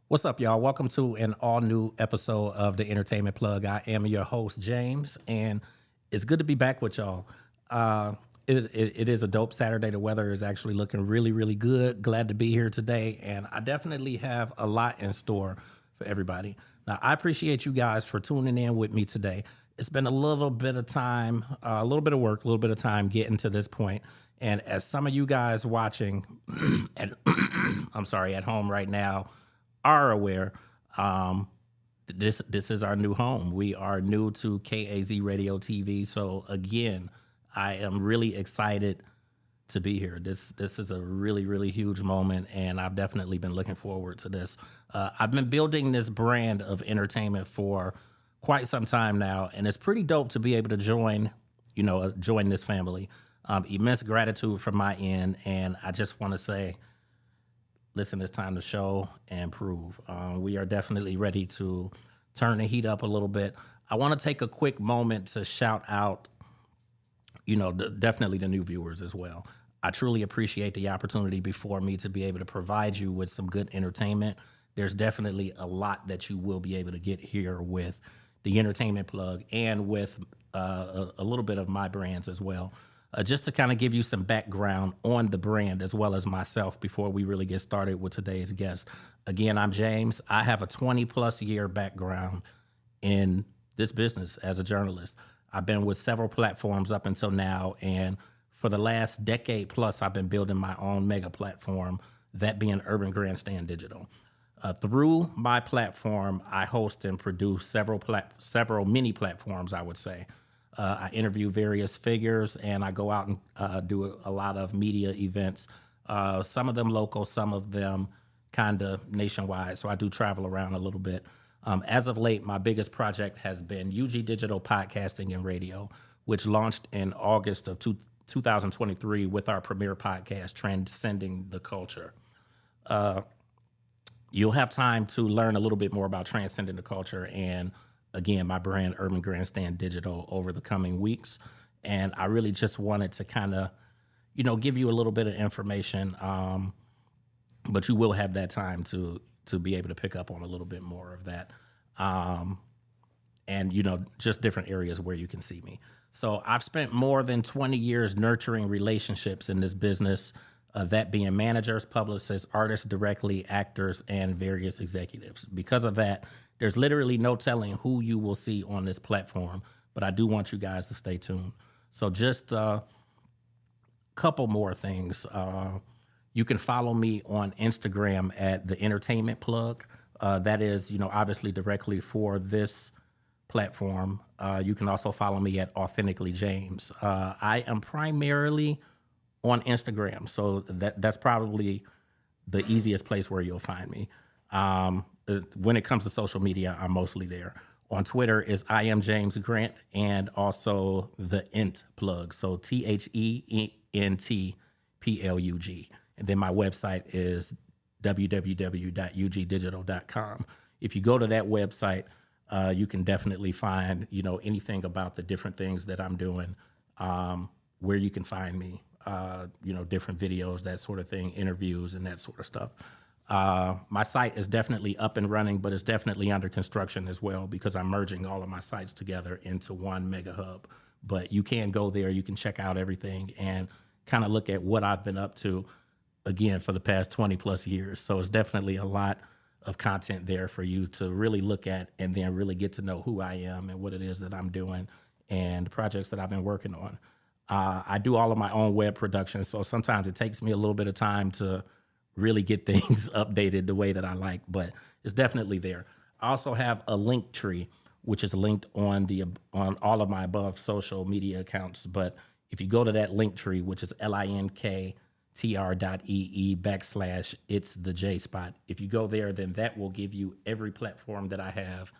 What's up, y'all? Welcome to an all new episode of the Entertainment Plug. I am your host, James, and it's good to be back with y'all. It is a dope Saturday. The weather is actually looking really, really good. Glad to be here today, and I definitely have a lot in store for everybody. Now, I appreciate you guys for tuning in with me today. It's been a little bit of time, a little bit of work, a little bit of time getting to this point. And as some of you guys watching, at, I'm sorry, at home right now, are aware, um, this is our new home. We are new to KAZ Radio TV. So again, I am really excited to be here. This is a really, really huge moment, and I've definitely been looking forward to this. I've been building this brand of entertainment for quite some time now, and it's pretty dope to be able to join this family. Immense gratitude from my end, and I just want to say, listen, it's time to show and prove. We are definitely ready to turn the heat up a little bit. I want to take a quick moment to shout out, definitely the new viewers as well. I truly appreciate the opportunity before me to be able to provide you with some good entertainment. There's definitely a lot that you will be able to get here with the Entertainment Plug and with a little bit of my brands as well. Just to kind of give you some background on the brand as well as myself before we really get started with today's guest. Again, I'm James. I have a 20 plus year background in this business as a journalist. I've been with several platforms up until now, and for the last decade plus, I've been building my own mega platform, that being Urban Grandstand Digital. Through my platform, I host and produce several mini platforms, I would say. I interview various figures, and I go out and do a lot of media events, some of them local, some of them kind of nationwide. So I do travel around a little bit. As of late, my biggest project has been UG Digital Podcasting and Radio, which launched in August of 2023 with our premiere podcast, Transcending the Culture. You'll have time to learn a little bit more about Transcending the Culture and, again, my brand, Urban Grandstand Digital, over the coming weeks. And I really just wanted to kind of, give you a little bit of information, but you will have that time to be able to pick up on a little bit more of that. And, just different areas where you can see me. So I've spent more than 20 years nurturing relationships in this business, that being managers, publicists, artists directly, actors, and various executives. Because of that, there's literally no telling who you will see on this platform, but I do want you guys to stay tuned. So just a couple more things. You can follow me on Instagram at The Entertainment Plug. That is, obviously directly for this platform. You can also follow me at Authentically James. I am primarily on Instagram, so that's probably the easiest place where you'll find me. When it comes to social media, I'm mostly there. On Twitter is I am James Grant, and also the Ent Plug, so THENTPLUG. And then my website is www.ugdigital.com. If you go to that website, you can definitely find anything about the different things that I'm doing, where you can find me. Different videos, that sort of thing, interviews, and that sort of stuff. My site is definitely up and running, but it's definitely under construction as well because I'm merging all of my sites together into one mega hub. But you can go there, you can check out everything and kind of look at what I've been up to, again, for the past 20 plus years. So it's definitely a lot of content there for you to really look at and then really get to know who I am and what it is that I'm doing and the projects that I've been working on. I do all of my own web production, so sometimes it takes me a little bit of time to really get things updated the way that I like, but it's definitely there. I also have a link tree, which is linked on all of my above social media accounts. But if you go to that link tree, which is linktr.ee/it's the J spot, if you go there, then that will give you every platform that I have,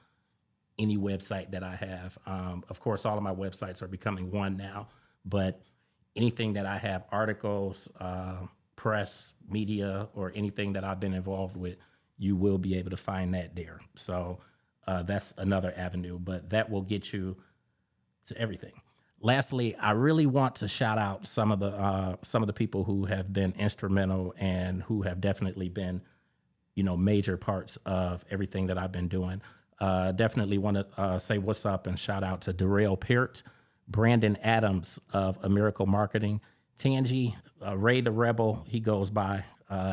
any website that I have. Of course, all of my websites are becoming one now. But anything that I have, articles, press, media, or anything that I've been involved with, you will be able to find that there. So that's another avenue, but that will get you to everything. Lastly, I really want to shout out some of the people who have been instrumental and who have definitely been major parts of everything that I've been doing. Definitely want to say what's up and shout out to Darrell Peart, Brandon Adams of A Miracle Marketing, Tangi, Ray the Rebel, he goes by,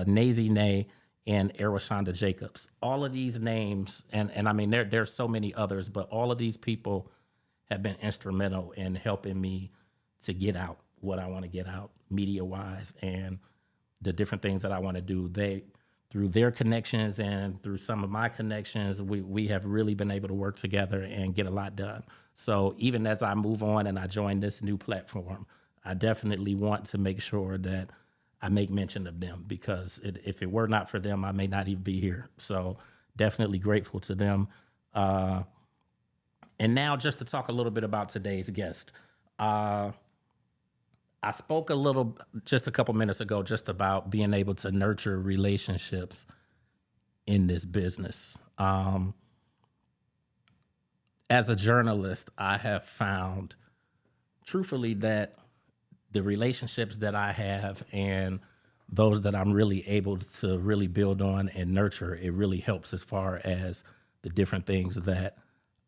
Nazy Nay, and Erwashonda Jacobs. All of these names, and I mean, there's so many others, but all of these people have been instrumental in helping me to get out what I want to get out media-wise and the different things that I want to do. Through their connections and through some of my connections, we have really been able to work together and get a lot done. So even as I move on and I join this new platform, I definitely want to make sure that I make mention of them, because if it were not for them, I may not even be here. So definitely grateful to them. And now just to talk a little bit about today's guest. I spoke just a couple minutes ago, just about being able to nurture relationships in this business. As a journalist, I have found, truthfully, that the relationships that I have and those that I'm really able to really build on and nurture, it really helps as far as the different things that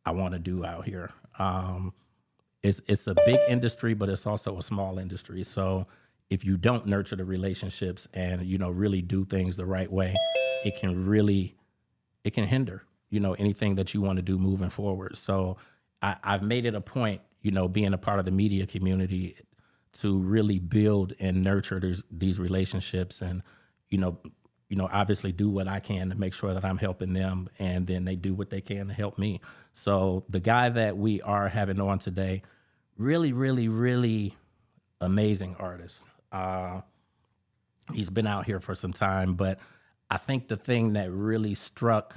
I want to do out here. It's a big industry, but it's also a small industry. So if you don't nurture the relationships and, really do things the right way, it can hinder, anything that you want to do moving forward. So I've made it a point, being a part of the media community, to really build and nurture these relationships and, obviously do what I can to make sure that I'm helping them, and then they do what they can to help me. So the guy that we are having on today, really, really, really amazing artist. He's been out here for some time, but I think the thing that really struck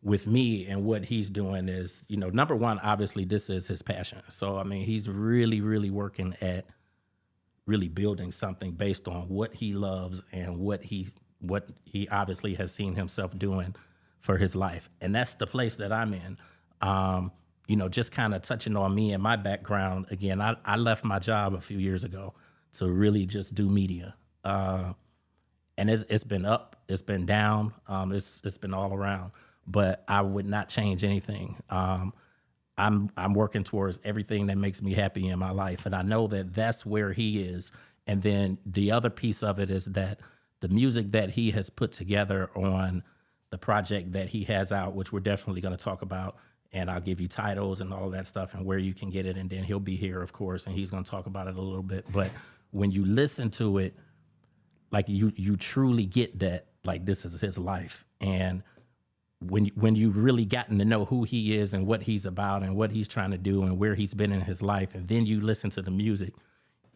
with me and what he's doing is, number one, obviously this is his passion. So, I mean, he's really, really working at really building something based on what he loves and what he obviously has seen himself doing for his life. And that's the place that I'm in. Just kind of touching on me and my background. Again, I left my job a few years ago to really just do media. And it's been up, it's been down, it's been all around, but I would not change anything. I'm working towards everything that makes me happy in my life. And I know that that's where he is. And then the other piece of it is that the music that he has put together on the project that he has out, which we're definitely going to talk about, and I'll give you titles and all of that stuff and where you can get it. And then he'll be here, of course, and he's going to talk about it a little bit. But when you listen to it, like you truly get that, like, this is his life. And when you've really gotten to know who he is and what he's about and what he's trying to do and where he's been in his life, and then you listen to the music,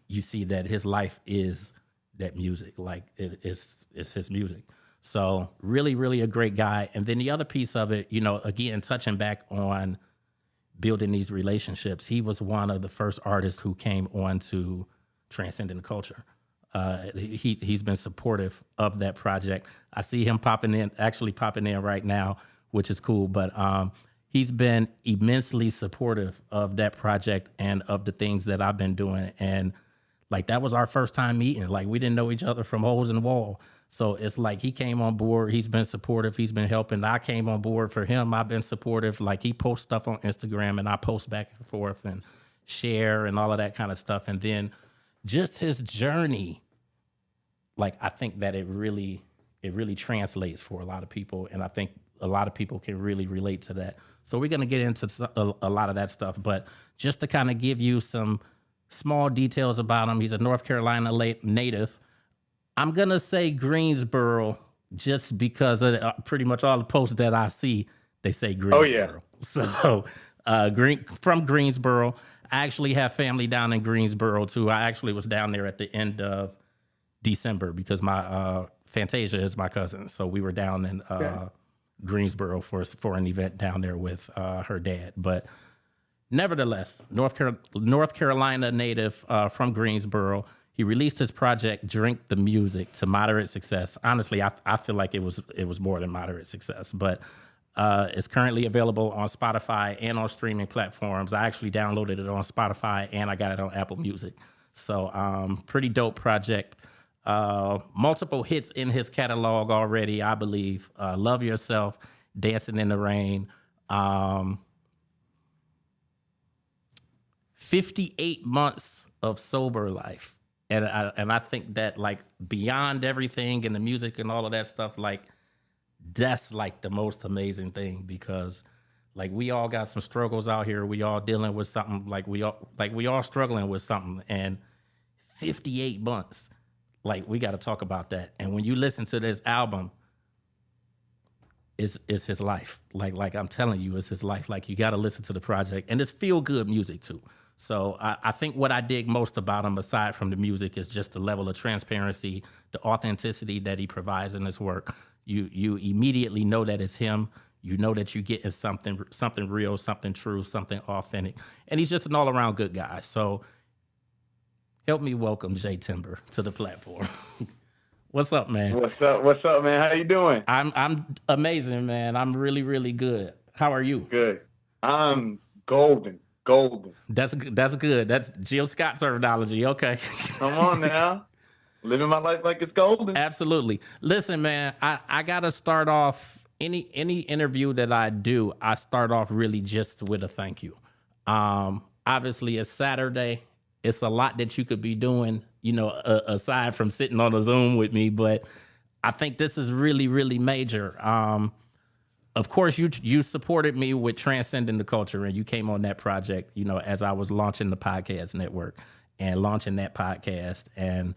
you see that his life is that music. Like, it's his music. So really, really a great guy. And then the other piece of it, again, touching back on building these relationships, he was one of the first artists who came on to Transcendent Culture. He's been supportive of that project. I see him popping in right now, which is cool. But he's been immensely supportive of that project and of the things that I've been doing. And like, that was our first time meeting. Like, we didn't know each other from holes in the wall. So it's like he came on board. He's been supportive. He's been helping. I came on board for him. I've been supportive. Like, he posts stuff on Instagram and I post back and forth and share and all of that kind of stuff. And then just his journey, like, I think that it really translates for a lot of people. And I think a lot of people can really relate to that. So we're going to get into a lot of that stuff. But just to kind of give you some small details about him, he's a North Carolina native. I'm going to say Greensboro just because of pretty much all the posts that I see, they say Greensboro. Oh, yeah. So from Greensboro. I actually have family down in Greensboro, too. I actually was down there at the end of December because my Fantasia is my cousin. So we were down in Greensboro for an event down there with her dad. But nevertheless, North Carolina native from Greensboro. He released his project, Drink the Music, to moderate success. Honestly, I feel like it was more than moderate success, but it's currently available on Spotify and on streaming platforms. I actually downloaded it on Spotify and I got it on Apple Music. So pretty dope project. Multiple hits in his catalog already, I believe. Love Yourself, Dancing in the Rain. 58 months of sober life. And I think that, like, beyond everything and the music and all of that stuff, like, that's like the most amazing thing, because like we all got some struggles out here. We all dealing with something, like we all struggling with something. And 58 months, like, we got to talk about that. And when you listen to this album, it's his life. Like I'm telling you, it's his life. Like, you got to listen to the project, and it's feel good music too. So I think what I dig most about him, aside from the music, is just the level of transparency, the authenticity that he provides in his work. You immediately know that it's him. You know that you're getting something real, something true, something authentic. And he's just an all-around good guy. So help me welcome Jay Timber to the platform. What's up, man? What's up, man? How you doing? I'm amazing, man. I'm really, really good. How are you? Good. I'm golden. That's good. That's Jill Scott terminology. Okay. Come on now. Living my life like it's golden. Absolutely. Listen, man, I gotta start off any interview that I do. I start off really just with a thank you. Obviously, it's Saturday. It's a lot that you could be doing, aside from sitting on a Zoom with me. But I think this is really, really major. Of course, you supported me with Transcending the Culture, and you came on that project, as I was launching the podcast network and launching that podcast. And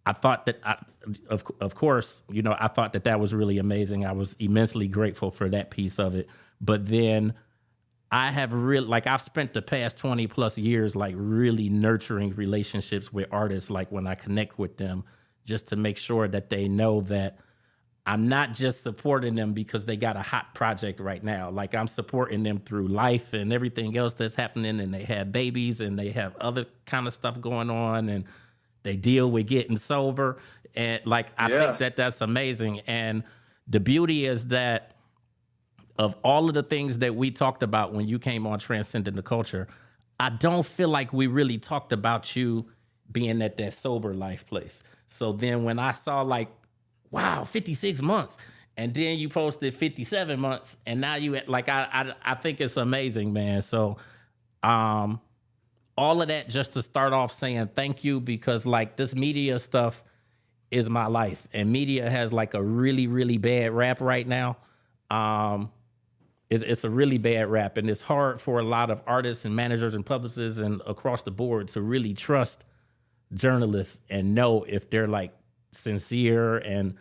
I thought that, of course, I thought that was really amazing. I was immensely grateful for that piece of it. But then I have I've spent the past 20 plus years, like, really nurturing relationships with artists, like, when I connect with them, just to make sure that they know that I'm not just supporting them because they got a hot project right now. Like, I'm supporting them through life and everything else that's happening, and they have babies and they have other kind of stuff going on, and they deal with getting sober. And I think that that's amazing. And the beauty is that of all of the things that we talked about when you came on Transcending the Culture, I don't feel like we really talked about you being at that sober life place. So then when I saw, like, wow, 56 months, and then you posted 57 months, and now you at, like, I think it's amazing, man. So all of that just to start off saying thank you, because, like, this media stuff is my life, and media has, like, a really, really bad rap right now. It's a really bad rap, and it's hard for a lot of artists and managers and publicists and across the board to really trust journalists and know if they're, like, sincere and,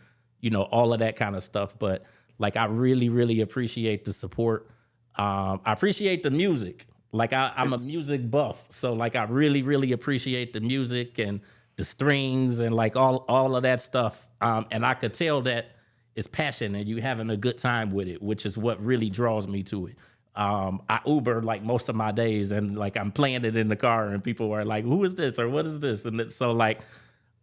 all of that kind of stuff. But, like, I really, really appreciate the support. I appreciate the music. Like, I'm a music buff. So, like, I really, really appreciate the music and the strings and, like, all of that stuff. And I could tell that it's passion and you having a good time with it, which is what really draws me to it. I Uber, like, most of my days, and, like, I'm playing it in the car, and people are like, who is this or what is this? And so, like,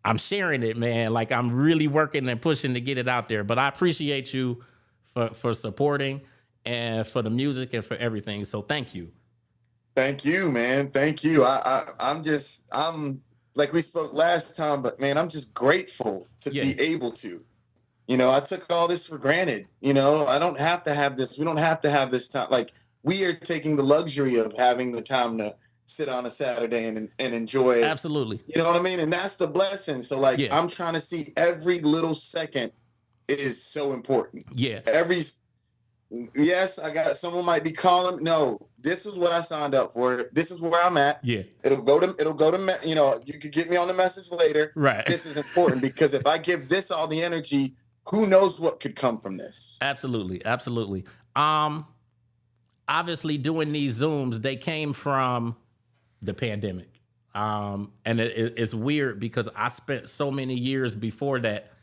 I'm sharing it, man. Like, I'm really working and pushing to get it out there. But I appreciate you for supporting and for the music and for everything. So thank you. Thank you, man. Thank you. I'm like we spoke last time, but, man, I'm just grateful to be able to. I took all this for granted. I don't have to have this. We don't have to have this time. Like, we are taking the luxury of having the time to sit on a Saturday and enjoy it. Absolutely. You know what I mean? And that's the blessing. So, like, I'm trying to see every little second is so important. Yeah. Yes, I got, someone might be calling. No, this is what I signed up for. This is where I'm at. Yeah. It'll go to, you could get me on the message later. Right. This is important because if I give this all the energy, who knows what could come from this? Absolutely. Absolutely. Obviously doing these Zooms, they came from the pandemic. And it's weird because I spent so many years before that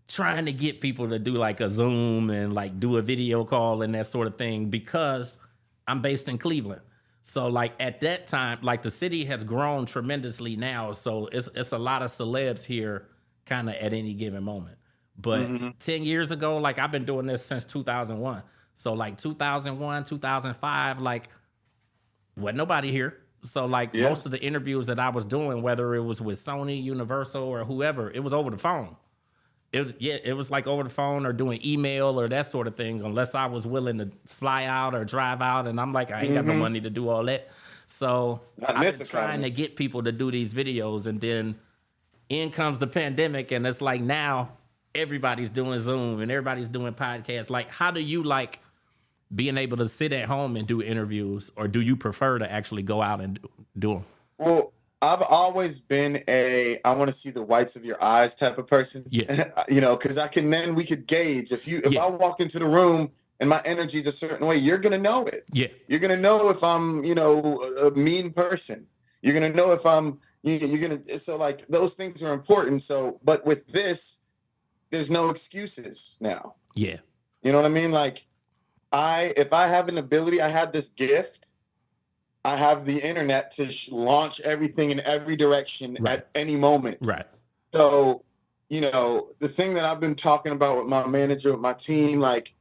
trying to get people to do, like, a Zoom and, like, do a video call and that sort of thing, because I'm based in Cleveland. So, like, at that time, like, the city has grown tremendously now. So it's a lot of celebs here kind of at any given moment. But 10 years ago, like, I've been doing this since 2001. So, like, 2001, 2005, like, wasn't nobody here. So like Yeah. most of the interviews that I was doing, whether it was with Sony, Universal, or whoever, it was over the phone. It was like over the phone or doing email or that sort of thing, unless I was willing to fly out or drive out. And I'm like, I ain't got no money to do all that. So Not in I've this been trying economy. to get people to do these videos, and then in comes the pandemic, and it's like now everybody's doing Zoom and everybody's doing podcasts. Like, how do you like being able to sit at home and do interviews, or do you prefer to actually go out and do them? Well, I've always been I want to see the whites of your eyes type of person. Yeah. You know, because we could gauge if Yeah. I walk into the room and my energy's a certain way, you're gonna know it. Yeah. You're gonna know if I'm, a mean person. You're gonna know if you're gonna. So like those things are important. So, but with this, there's no excuses now. Yeah. You know what I mean? Like, if I have an ability, I have this gift. I have the internet to launch everything in every direction at any moment. Right. So, the thing that I've been talking about with my manager, with my team, like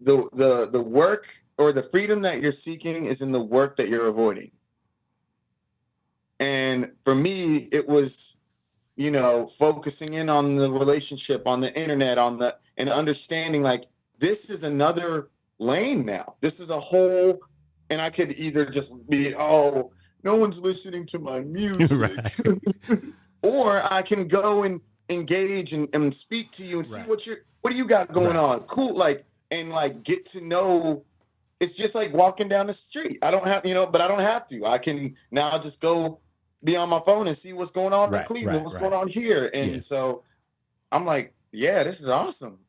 the work or the freedom that you're seeking is in the work that you're avoiding. And for me, it was, focusing in on the relationship, on the internet, and understanding like this is another lane now. This is a whole. And I could either just be, no one's listening to my music, or I can go and engage and speak to you and see what do you got going on? Cool. Like, and like get to know. It's just like walking down the street. I don't have, but I don't have to. I can now just go be on my phone and see what's going on in Cleveland, what's going on here. And so I'm like, yeah, this is awesome.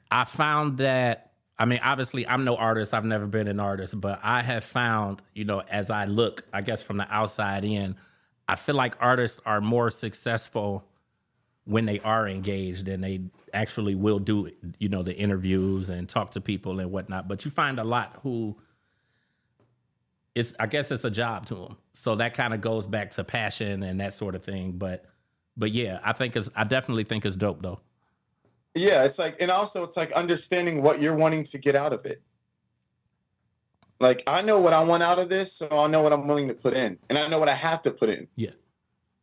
I found that. I mean, obviously, I'm no artist. I've never been an artist, but I have found, as I look, I guess from the outside in, I feel like artists are more successful when they are engaged and they actually will do it, the interviews and talk to people and whatnot. But you find a lot who I guess it's a job to them. So that kind of goes back to passion and that sort of thing. But yeah, I definitely think it's dope though. Yeah, it's like, and also it's like understanding what you're wanting to get out of it. Like, I know what I want out of this, so I know what I'm willing to put in, and I know what I have to put in. Yeah.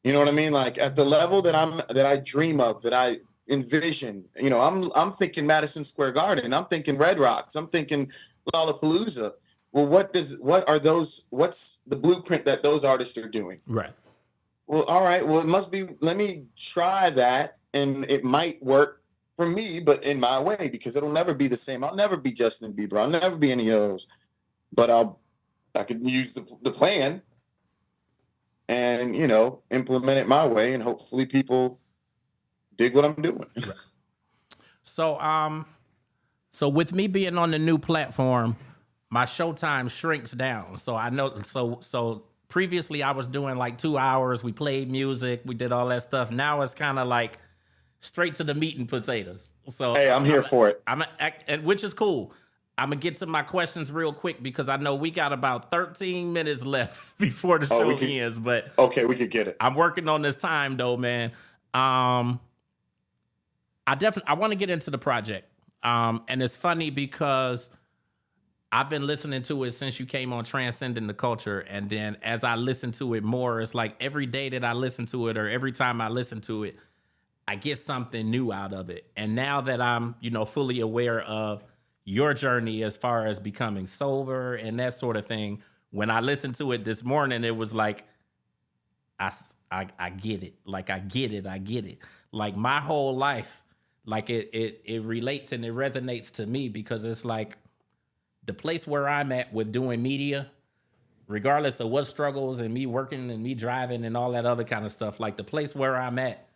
You know what I mean? Like at the level that I dream of, that I envision, I'm thinking Madison Square Garden, I'm thinking Red Rocks, I'm thinking Lollapalooza. Well, what's the blueprint that those artists are doing? Right. Well, all right. Well, it must be, let me try that, and it might work for me, but in my way, because it'll never be the same. I'll never be Justin Bieber. I'll never be any of those. But I could use the plan and, implement it my way, and hopefully people dig what I'm doing. Right. So with me being on the new platform, my showtime shrinks down. So I know, so previously I was doing like 2 hours. We played music. We did all that stuff. Now it's kind of like straight to the meat and potatoes. So hey, I'm here for it. Which is cool. I'm gonna get to my questions real quick because I know we got about 13 minutes left before the show ends. But okay, we could get it. I'm working on this time though, man. I want to get into the project. And it's funny because I've been listening to it since you came on Transcending the Culture, and then as I listen to it more, it's like every day that I listen to it or every time I listen to it, I get something new out of it. And now that I'm, fully aware of your journey as far as becoming sober and that sort of thing, when I listened to it this morning, it was like, I get it. Like, I get it. Like my whole life, like it relates and it resonates to me because it's like the place where I'm at with doing media, regardless of what struggles and me working and me driving and all that other kind of stuff, like the place where I'm at,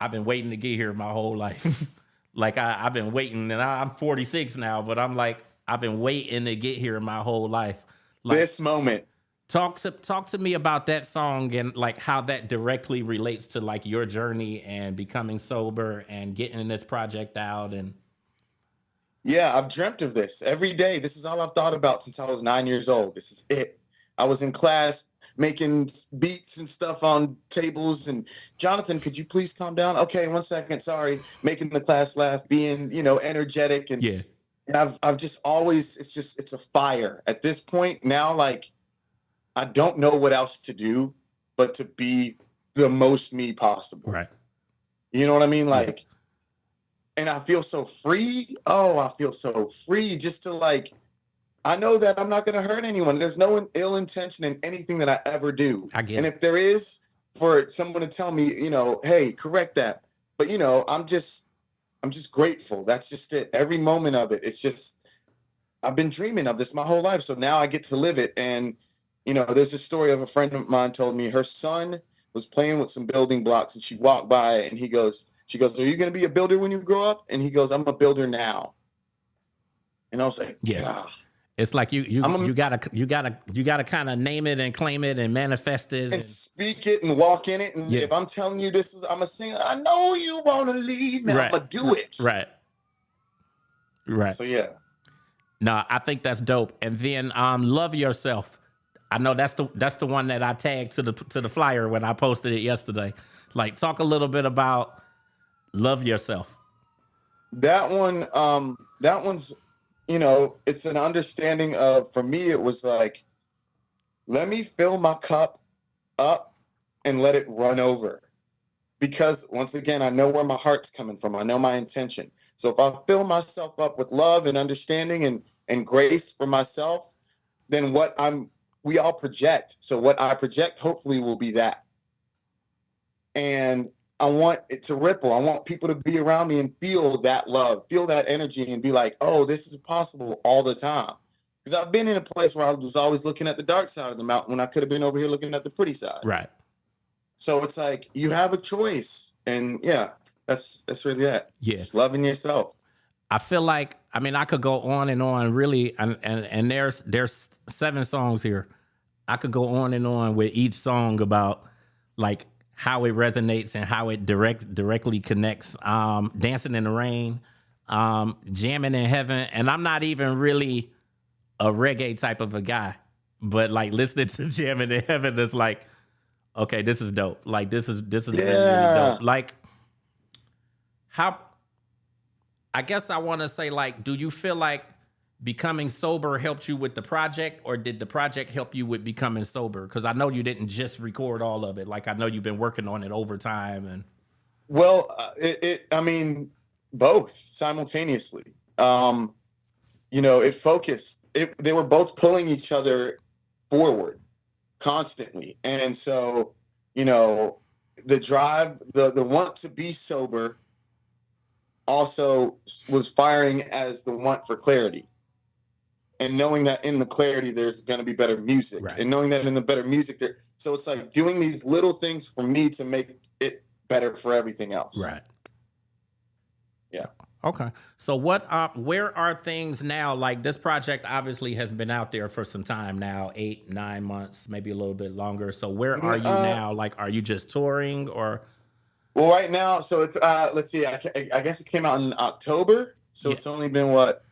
I've been waiting to get here my whole life. Like I've been waiting, and I'm 46 now, but I'm like, I've been waiting to get here my whole life. Like, this moment. Talk to me about that song and like how that directly relates to like your journey and becoming sober and getting this project out. And yeah, I've dreamt of this every day. This is all I've thought about since I was 9 years old. This is it. I was in class making beats and stuff on tables, and Jonathan, could you please calm down? Okay, 1 second. Sorry. Making the class laugh, being, energetic. And, yeah. and I've just always, it's a fire at this point now. Like I don't know what else to do but to be the most me possible. Right. You know what I mean? Like, and I feel so free. Oh, I feel so free just to like, I know that I'm not going to hurt anyone. There's no ill intention in anything that I ever do. I get and it. if there is, for someone to tell me, you know, hey, correct that. But you know, I'm just grateful. That's just it. Every moment of it. It's just, I've been dreaming of this my whole life. So now I get to live it. And, you know, there's a story of a friend of mine told me her son was playing with some building blocks and she walked by and she goes, are you going to be a builder when you grow up? And he goes, I'm a builder now. And I was like, yeah. It's like you gotta kind of name it and claim it and manifest it and speak it and walk in it. And if I'm telling you this is, I'm a singer, I know you want to leave me. I'm gonna do it. Right. So yeah. No, I think that's dope. And then love yourself. I know that's the one that I tagged to the flyer when I posted it yesterday. Like, talk a little bit about love yourself. That one's, you know, it's an understanding of, for me, it was like, let me fill my cup up and let it run over. Because once again, I know where my heart's coming from. I know my intention. So if I fill myself up with love and understanding and grace for myself, then we all project. So what I project hopefully will be that. And I want it to ripple. I want people to be around me and feel that love, feel that energy, and be like, oh, this is possible all the time. Because I've been in a place where I was always looking at the dark side of the mountain when I could have been over here looking at the pretty side. Right. So it's like, you have a choice. And yeah, that's really that. Yeah. Just loving yourself. I feel like, I mean, I could go on and on really, and there's 7 songs here. I could go on and on with each song about like how it resonates and how it directly connects. Dancing in the Rain, Jamming in Heaven. And I'm not even really a reggae type of a guy, but like listening to Jamming in Heaven is like, okay, this is dope. Like this is really dope. Like, how, I guess I want to say, like, do you feel like becoming sober helped you with the project, or did the project help you with becoming sober? Because I know you didn't just record all of it. Like, I know you've been working on it over time. And well, I mean, both simultaneously. You know, it focused. They were both pulling each other forward constantly, and so, you know, the drive, the want to be sober, also was firing as the want for clarity. And knowing that in the clarity, there's going to be better music. Right. And knowing that in the better music, so it's like doing these little things for me to make it better for everything else. Right. Yeah. Okay. So where are things now? Like, this project obviously has been out there for some time now, 8-9 months, maybe a little bit longer. So where are you now? Like, are you just touring or? Well, right now, so it's, let's see, I guess it came out in October. So it's only been what?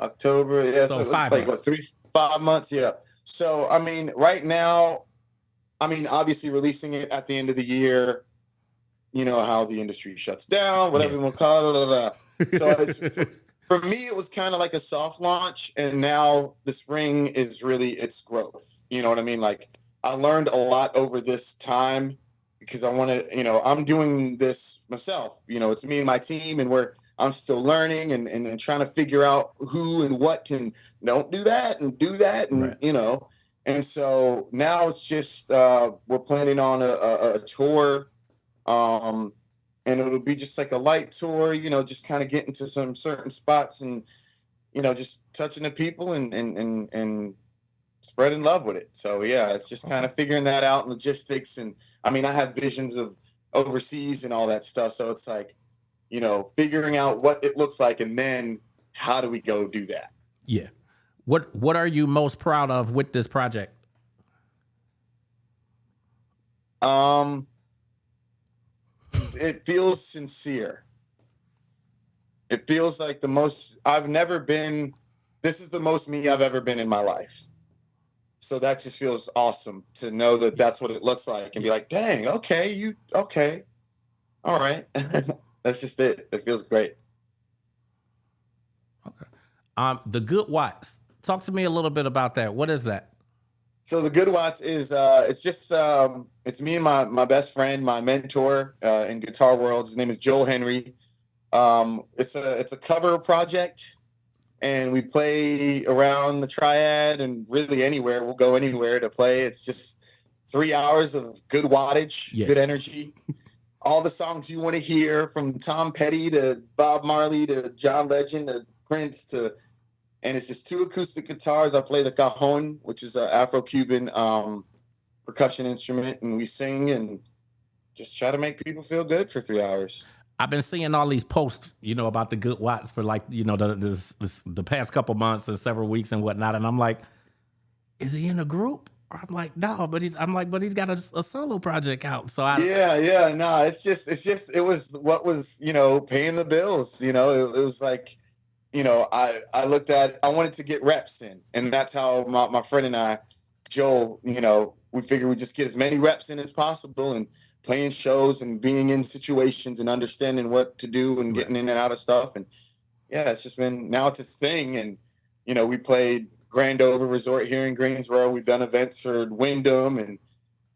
October, yeah. So 5 like months. what, 5 months, yeah. So I mean, right now, I mean, obviously releasing it at the end of the year, you know how the industry shuts down, whatever you want to call it. Blah, blah, blah. So for me, it was kind of like a soft launch, and now the spring is really its growth. You know what I mean? Like, I learned a lot over this time because I want to, you know, I'm doing this myself. You know, it's me and my team, and I'm still learning and trying to figure out who and what can don't do that and do that. And, you know, and so now it's just, we're planning on a tour. And it'll be just like a light tour, you know, just kind of getting to some certain spots and, you know, just touching the people and spreading love with it. So yeah, it's just kind of figuring that out and logistics. And I mean, I have visions of overseas and all that stuff. So it's like, you know, figuring out what it looks like, and then how do we go do that? Yeah. What are you most proud of with this project? It feels sincere. It feels like this is the most me I've ever been in my life. So that just feels awesome to know that that's what it looks like and be like, dang, okay, okay. All right. That's just it. It feels great. Okay. The Good Watts. Talk to me a little bit about that. What is that? So the Good Watts is it's just it's me and my best friend, my mentor in guitar world. His name is Joel Henry. It's a cover project, and we play around the Triad and really anywhere. We'll go anywhere to play. It's just 3 hours of good wattage, Yeah. good energy. All the songs you want to hear, from Tom Petty to Bob Marley to John Legend to Prince to, and it's just 2 acoustic guitars. I play the cajon, which is an Afro-Cuban percussion instrument, and we sing and just try to make people feel good for 3 hours. I've been seeing all these posts, about the Good Watts for like, the past couple months and several weeks and whatnot. And I'm like, is he in a group? I'm like, no, but he's got a solo project out. So no, it was what was, paying the bills. It was like, I looked at, I wanted to get reps in, and that's how my friend and I, Joel, we figured we'd just get as many reps in as possible, and playing shows and being in situations and understanding what to do and getting in and out of stuff. And yeah, it's just been, now it's a thing. And, we played Grand Over Resort here in Greensboro. We've done events for Wyndham, and,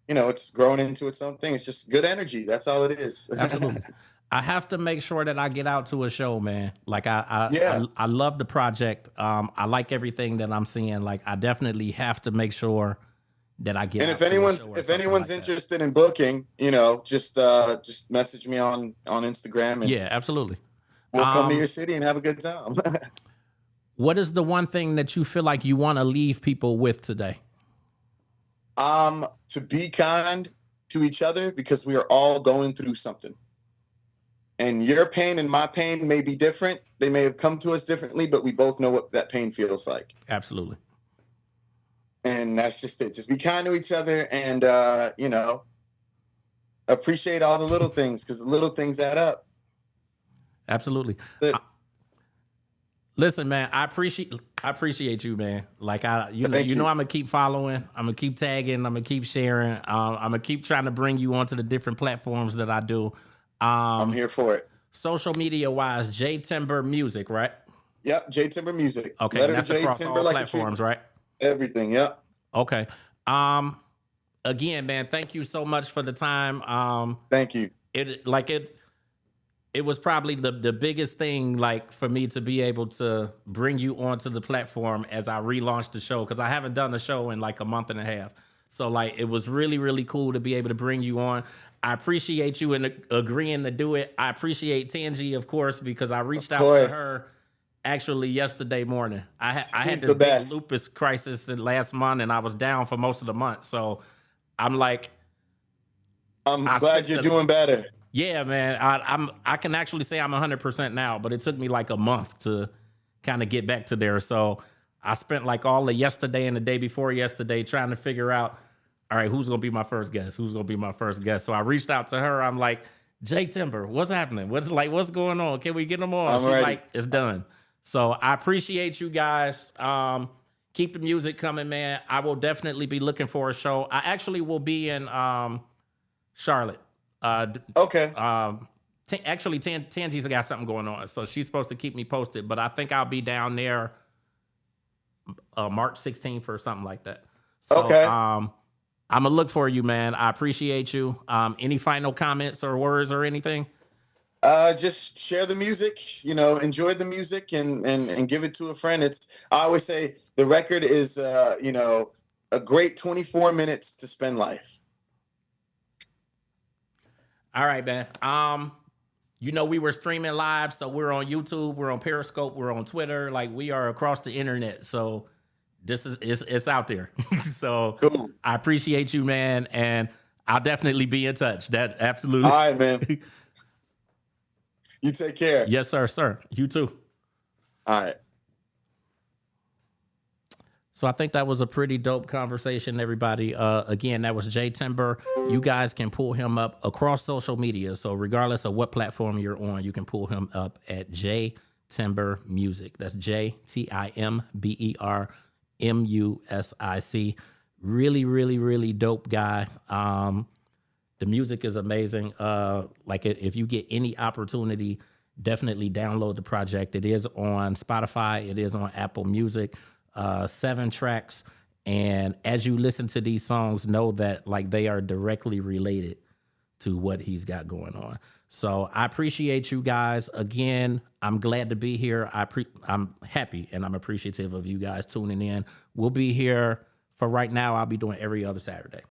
it's grown into its own thing. It's just good energy. That's all it is. Absolutely. I have to make sure that I get out to a show, man. Like I love the project. I like everything that I'm seeing. Like I definitely have to make sure that I get. And if anyone's interested in booking, just message me on Instagram. And yeah, absolutely. We'll come to your city and have a good time. What is the one thing that you feel like you want to leave people with today? To be kind to each other, because we are all going through something. And your pain and my pain may be different. They may have come to us differently, but we both know what that pain feels like. Absolutely. And that's just it. Just be kind to each other, and, appreciate all the little things, because the little things add up. Absolutely. Listen, man, I appreciate you, man. Like I'm gonna keep following. I'm gonna keep tagging. I'm gonna keep sharing. I'm gonna keep trying to bring you onto the different platforms that I do. I'm here for it. Social media wise, J Timber Music, right? Yep, J Timber Music. Okay, and that's across all platforms, right? Everything. Yep. Okay. Again, man, thank you so much for the time. Thank you. It was probably the biggest thing, like, for me to be able to bring you onto the platform as I relaunched the show, because I haven't done a show in like a month and a half. So like, it was really, really cool to be able to bring you on. I appreciate you in agreeing to do it. I appreciate Tangi, of course, because I reached out to her actually yesterday morning. I had this big lupus crisis last month, and I was down for most of the month. So I'm like, I'm glad you're doing better. Yeah, man. I can actually say I'm 100% now, but it took me like a month to kind of get back to there. So I spent like all of yesterday and the day before yesterday trying to figure out, all right, who's gonna be my first guest? Who's gonna be my first guest? So I reached out to her. I'm like, J Timber, what's happening? What's going on? Can we get them on? She's ready. Like, it's done. So I appreciate you guys. Keep the music coming, man. I will definitely be looking for a show. I actually will be in Charlotte. Okay. Actually, Tangi's got something going on, so she's supposed to keep me posted. But I think I'll be down there March 16th or something like that. So, okay. I'm gonna look for you, man. I appreciate you. Any final comments or words or anything? Just share the music, enjoy the music, and give it to a friend. I always say the record is, a great 24 minutes to spend life. All right, man. We were streaming live, so we're on YouTube, we're on Periscope, we're on Twitter. Like, we are across the internet. So it's out there. So cool. I appreciate you, man, and I'll definitely be in touch. That absolutely. All right, man. You take care. Yes, sir. You too. All right. So I think that was a pretty dope conversation, everybody. Again, that was J Timber. You guys can pull him up across social media. So regardless of what platform you're on, you can pull him up at J Timber Music. That's JTIMBERMUSIC. Really, really, really dope guy. The music is amazing. If you get any opportunity, definitely download the project. It is on Spotify. It is on Apple Music. 7 tracks. And as you listen to these songs, know that like they are directly related to what he's got going on. So I appreciate you guys. Again, I'm glad to be here. I'm happy and I'm appreciative of you guys tuning in. We'll be here for right now. I'll be doing every other Saturday.